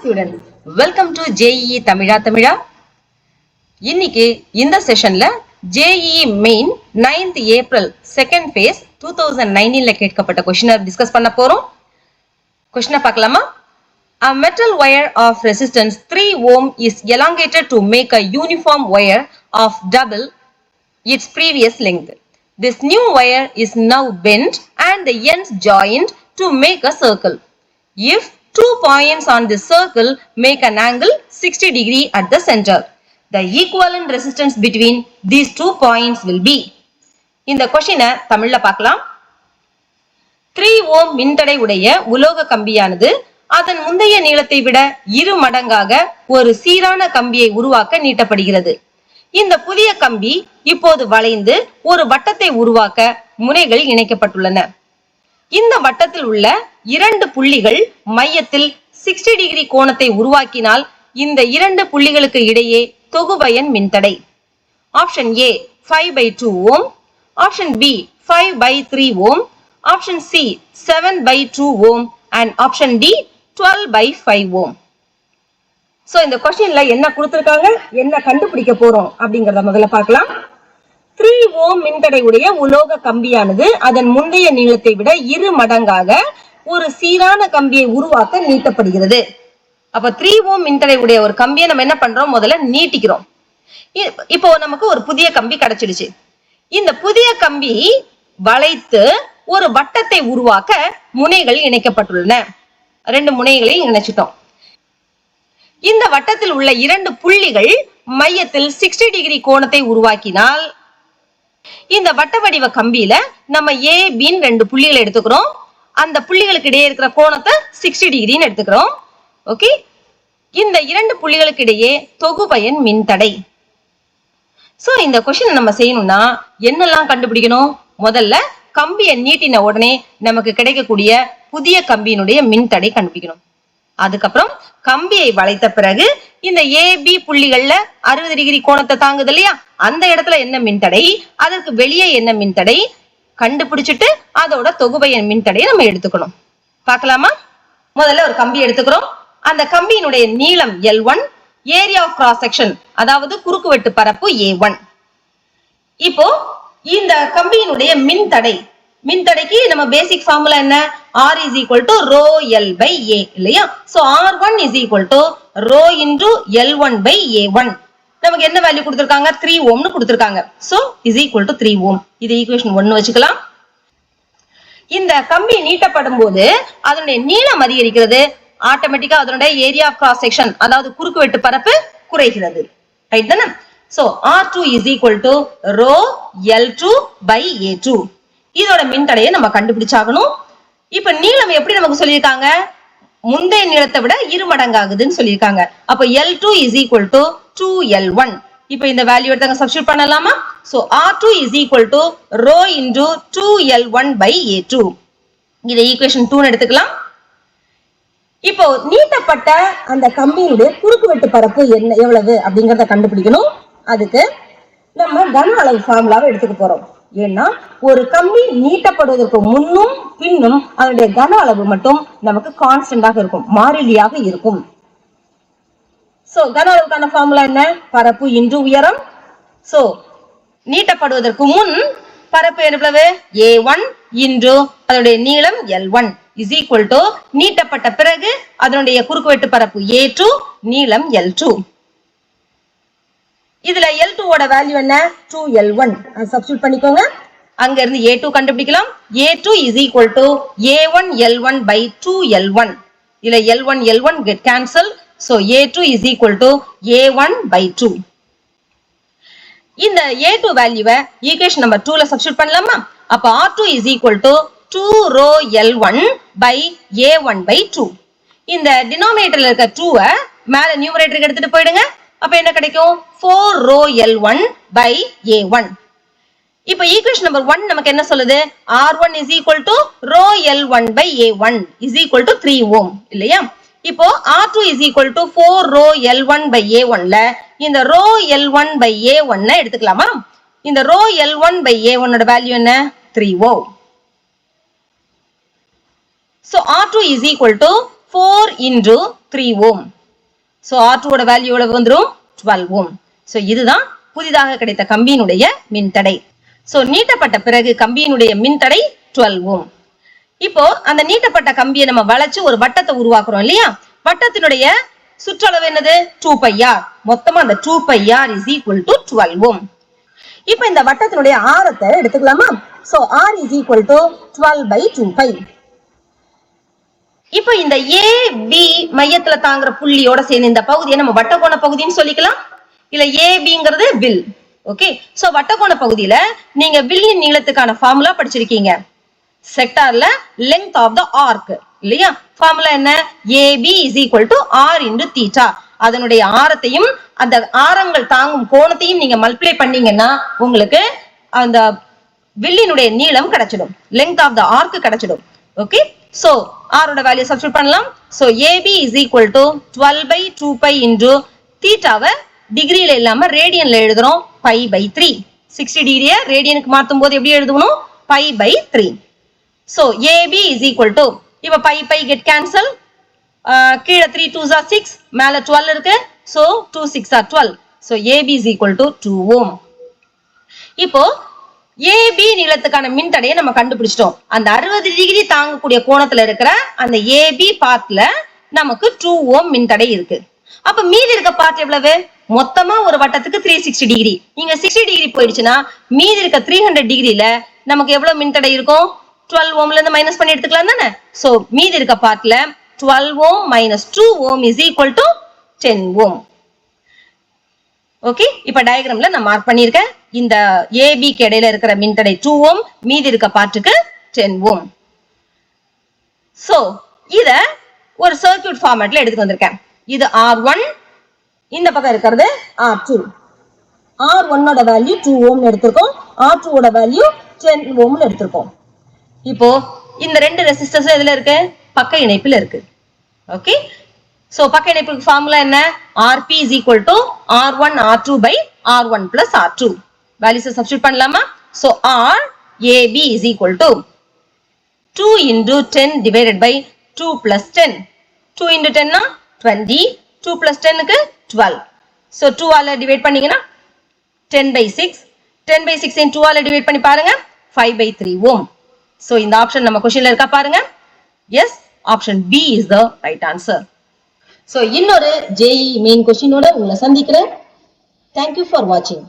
students, welcome to JEE Tamila. இன்னைக்கு இந்த செஷன்ல JEE Main 9th April second phase 2019ல கேட்கப்பட்ட क्वेश्चனை discuss பண்ண போறோம். क्वेश्चனை பார்க்கலாமா? A metal wire of resistance 3 ohm is elongated to make a uniform wire of double its previous length. This new wire is now bent and the ends joined to make a circle. If 2 points on the circle make an angle 60 degree at the center, the equivalent resistance between these 2 points will be. இந்த क्वेश्चனை தமிழ்ல பார்க்கலாம். 3 ohm மின்தடை உடைய உலோக கம்பியானது அதன் முந்தைய நீளத்தை விட 2 மடங்காக ஒரு சீரான கம்பியை உருவாக்க நீட்டப்படுகிறது. இந்த புதிய கம்பி இப்போது வளைந்து ஒரு வட்டத்தை உருவாக்க முனைகள் இணைக்கப்பட்டுள்ளன. இந்த வட்டத்தில் உள்ள 2 புள்ளிகள் மையத்தில் 60 டிகிரி கோணத்தை உருவாக்கினால் இந்த 2 புள்ளிகளுக்கு இடையே தொகுபயன் மின்தடை. Option A 5/2 ohm, option B 5/3 ohm, option C 7/2 ohm and option D 12/5 ohm. So இந்த क्वेश्चनல என்ன கொடுத்திருக்காங்க, என்ன கண்டுபிடிக்க போறோம் அப்படிங்கறத முதல்ல பார்க்கலாம். 3 ohm மின்தடை உடைய உலோக கம்பியானது அதன் முந்தைய நீளத்தை விட 2 மடங்காக ஒரு சீரான கம்பியை உருவாக்க நீட்டப்படுகிறது. அப்ப 3 ohm மின்தடை உடைய ஒரு கம்பியை நம்ம என்ன பண்றோம், முதல்ல நீட்டிக்கிறோம். இப்போ நமக்கு ஒரு புதிய கம்பி கிடைச்சிடுச்சு. இந்த புதிய கம்பி வளைத்து ஒரு வட்டத்தை உருவாக்க முனைகள் இணைக்கப்பட்டுள்ளன. 2 முனைகளை இணைச்சிட்டோம். இந்த வட்டத்தில் உள்ள 2 புள்ளிகள் மையத்தில் 60 டிகிரி கோணத்தை உருவாக்கினால் இந்த வட்ட வடிவ கம்பியில நம்ம A, B 2 புள்ளிகளை எடுத்துக்கிறோம். அந்த புள்ளிகளுக்கு இடையே இருக்கிற கோணத்தை 60 டிகிரின்னு எடுத்துக்கிறோம். ஓகே, இந்த 2 புள்ளிகளுக்கு இடையே தொகுபயன் மின்தடை. சோ இந்த क्वेश्चन நம்ம செய்யணும்னா என்னெல்லாம் கண்டுபிடிக்கணும்? முதல்ல கம்பியை நீட்டின உடனே நமக்கு கிடைக்கக்கூடிய புதிய கம்பியினுடைய மின்தடை கண்டுபிடிக்கணும். அதுக்கப்புறம் கம்பியை வளைத்த பிறகு இந்த AB புள்ளிகள்ல 60 டிகிரி கோணத்தை தாங்குது இல்லையா, அந்த இடத்துல என்ன மின்தடை, அதற்கு வெளியே என்ன மின்தடை கண்டுபிடிச்சிட்டு அதோட தொகுபயன் மின்தடையை நம்ம எடுத்துக்கணும். பார்க்கலாமா? முதல்ல ஒரு கம்பி எடுத்துக்கிறோம். அந்த கம்பியினுடைய நீளம் L1, area of cross section அதாவது குறுக்குவெட்டு பரப்பு A1. இப்போ இந்த கம்பியினுடைய மின்தடைக்கு நம்ம பேசிக் ஃபார்முலா என்ன? R is equal to rho L by A இல்லையா? So R1 is equal to rho into L1 by A1. நமக்கு என்ன வேல்யூ கொடுத்திருக்காங்க? 3 ohm னு கொடுத்திருக்காங்க. So is equal to 3 ohm. இது ஈக்குவேஷன் 1 வச்சுக்கலாம். இந்த கம்பி நீட்டப்படும் போது அதனுடைய நீளம் அதிகரிக்கிறது. ஆட்டோமேட்டிக்கா அதனுடைய ஏரியா ஆஃப் கிராஸ் செக்ஷன் அதாவது குறுக்குவெட்டு பரப்பு குறைகிறது. ரைட் தானே? So R2 is equal to rho L2 by A2. இதோட மின்தடையை நம்ம கண்டுபிடிச்சாகணும். இப்ப நீளம் எப்படி நமக்கு சொல்லியிருக்காங்க? முந்தைய நீளத்தை விட 2 மடங்காகுதுன்னு சொல்லியிருக்காங்க. அப்ப L2 is equal to 2L1. இப்ப இந்த வேல்யூ எடுத்தாங்க சப்ஸ்டிட்யூட் பண்ணலாமா? So R2 is equal to rho into 2L1 by A2. இதை ஈக்குவேஷன் 2 எடுத்துக்கலாம். இப்போ நீட்டப்பட்ட அந்த கம்பியினுடைய குறுக்குவெட்டு பரப்பு என்ன எவ்வளவு அப்படிங்கறத கண்டுபிடிக்கணும். அதுக்கு நம்ம கன அளவு ஃபார்முலாவை எடுத்துக்க போறோம். ஏன்னா ஒரு கம்பி நீட்டப்படுவதற்கு முன்னும் பின்னும் அதனுடைய கன அளவு மட்டும் நமக்கு கான்ஸ்டன்டாக இருக்கும், மாறிலியாக இருக்கும். சோ கன அளவுக்கான ஃபார்முலா என்ன? பரப்பு இன்டு உயரம். சோ நீட்டப்படுவதற்கு முன் பரப்பு எவ்வளவு? A1 இன்டு அதனுடைய நீளம் L1 is equal to நீட்டப்பட்ட பிறகு அதனுடைய குறுக்குவெட்டு பரப்பு A2 நீளம் L2. இதுல L2 ஓட வேல்யூ என்ன? 2L1. அது சப்ஸ்டிட்யூட் பண்ணிக்கோங்க. அங்க இருந்து A2 கண்டுபிடிக்கலாம். A2 is equal to A1 L1 by 2L1. இதுல L1 L1 get cancel. So A2 is equal to A1 by 2. இந்த A2 வேல்யூவை ஈக்குவேஷன் நம்பர் 2ல சப்ஸ்டிட்யூட் பண்ணலாமா? அப்ப R2 is equal to 2 rho L1 by A1 by 2. இந்த டினாமினேட்டர்ல இருக்க 2-ஐ மேல நியூமரேட்டருக்கு எடுத்துட்டு போயிடுங்க. அப்ப என்ன கிடைக்கும்? 4 rho L1 by A1. இப்போ ஈக்குவேஷன் நம்பர் 1 நமக்கு என்ன சொல்லுது? R1 is equal to rho L1 by A1 is equal to 3 ohm இல்லையா? இப்போ R2 is equal to 4 rho L1 by A1ல இந்த rho L1 by A1 எடுத்துக்கலாமா? இந்த rho L1 by A1 ஓட வேல்யூ என்ன? 3 ohm. So R2 is equal to 4 into 3 ohm. So R2 ஓட value எவ்வளவு வந்துரும் 12 ஓம். சோ இதுதான் புதிதாக கிடைத்த கம்பியினுடைய மின்தடை. சோ நீட்டப்பட்ட பிறகு கம்பியினுடைய மின்தடை 12 ஓம். இப்போ அந்த நீட்டப்பட்ட கம்பியை நம்ம வளைச்சு ஒரு வட்டத்தை உருவாக்குறோம் இல்லையா? வட்டத்தினுடைய சுற்றளவு என்னது 2πr. மொத்தமா அந்த 2πr is equal to 12 ஓம். இப்போ இந்த வட்டத்தினுடைய ஆரத்தை எடுத்துக்கலாமா? So r is equal to 12/2π. இப்போ இந்த AB மையத்துல தாங்குற புள்ளியோட சேர்ந்து இந்த பகுதியை நம்ம வட்டக்கோண பகுதின்னு சொல்லிக்கலாம். இல்ல ABங்கிறது வில். ஓகே, சோ வட்டக்கோண பகுதியில நீங்க வில்லின் நீளத்துக்கான ஃபார்முலா படிச்சிருக்கீங்க. செக்டார்ல லெங்த் ஆஃப் த ஆர்க் இல்லையா? ஃபார்முலா என்ன? AB is equal to r into theta. அதனுடைய ஆரத்தையும் அந்த ஆரங்கள் தாங்கும் கோணத்தையும் நீங்க மல்டிப்ளை பண்ணீங்கன்னா உங்களுக்கு அந்த வில்லினுடைய நீளம் கிடைச்சிடும். லெங்த் ஆஃப் த ஆர்க் கிடைச்சிடும். ஓகே, சோ r ஓட வேல்யூ சப்ஸ்டிட்யூட் பண்ணலாம். So AB is equal to 12/2π into தீட்டாவை டிகிரியில இல்லாம ரேடியன்ல எழுதுறோம் π/3. 60 டிகிரியை ரேடியனுக்கு மாத்தும் போது எப்படி எழுதுவோம்? π/3. So AB is equal to இப்ப π get cancel. கீழ 3 2s are 6, மேல 12 இருக்கு. So 2 6 are 12. So AB is equal to 2 ohm. இப்போ AB நீளத்துக்கான மின்தடையை நம்ம கண்டுபிடிச்சிட்டோம். அந்த 60 டிகிரி தாங்கக்கூடிய கோணத்துல இருக்கிற அந்த AB பார்ட்ல நமக்கு 2 ஓம் மின்தடை இருக்கு. அப்ப மீதி இருக்க பார்ட் எவ்வளவு? மொத்தமா ஒரு வட்டத்துக்கு 360 டிகிரி. இங்க 60 டிகிரி போயிடுச்சுன்னா மீதி இருக்க 300 டிகிரில நமக்கு எவ்வளவு மின்தடை இருக்கும்? 12 ஓம்ல இருந்து மைனஸ் பண்ணி எடுத்துக்கலாம் தானே? சோ மீதி இருக்க பார்ட்ல 12 ohm minus 2 ohm is equal to 10 ohm. Okay, இப்ப டயகிராம்ல நான் மார்க் பண்ணிருக்கேன். இந்த AB க்கு இடையில இருக்கிற மின்தடை 2 ஓம், மீதி இருக்க பார்ட்டுக்கு 10 ஓம். சோ இத ஒரு சர்க்யூட் ஃபார்மேட்ல எடுத்து வந்திருக்கேன். இது R1, இந்த பக்கம் இருக்கிறது R2. R1 ஓட வேல்யூ 2 ஓம்னு எடுத்திருக்கோம். R2 ஓட வேல்யூ 10 ஓம்னு எடுத்திருக்கோம். இப்போ இந்த ரெண்டு ரெசிஸ்டர்ஸ் எதுல இருக்கு? பக்க இணைப்பில் இருக்கு. ஓகே, சோ பக்க இணைப்புக்கு ஃபார்முலா என்ன? Rp is equal to R1 R2 by R1 plus R2. Values substitute பண்ணலாமா? So R AB is equal to 2 into 10 divided by 2 plus 10. 2 into 10 னா 20, 2 plus 10 க்கு 12. சோ 2 ஆல டிவைட் பண்ணீங்கன்னா 10/6. 10/6 in 2 ஆல டிவைட் பண்ணி பாருங்க 5/3 ஓம். சோ இந்த ஆப்ஷன் நம்ம क्वेश्चनல இருக்கா பாருங்க. Yes, option B is the right answer. So இன்னொரு JEE மெயின் क्वेश्चनோட உங்களை சந்திக்கிறேன். Thank you for watching.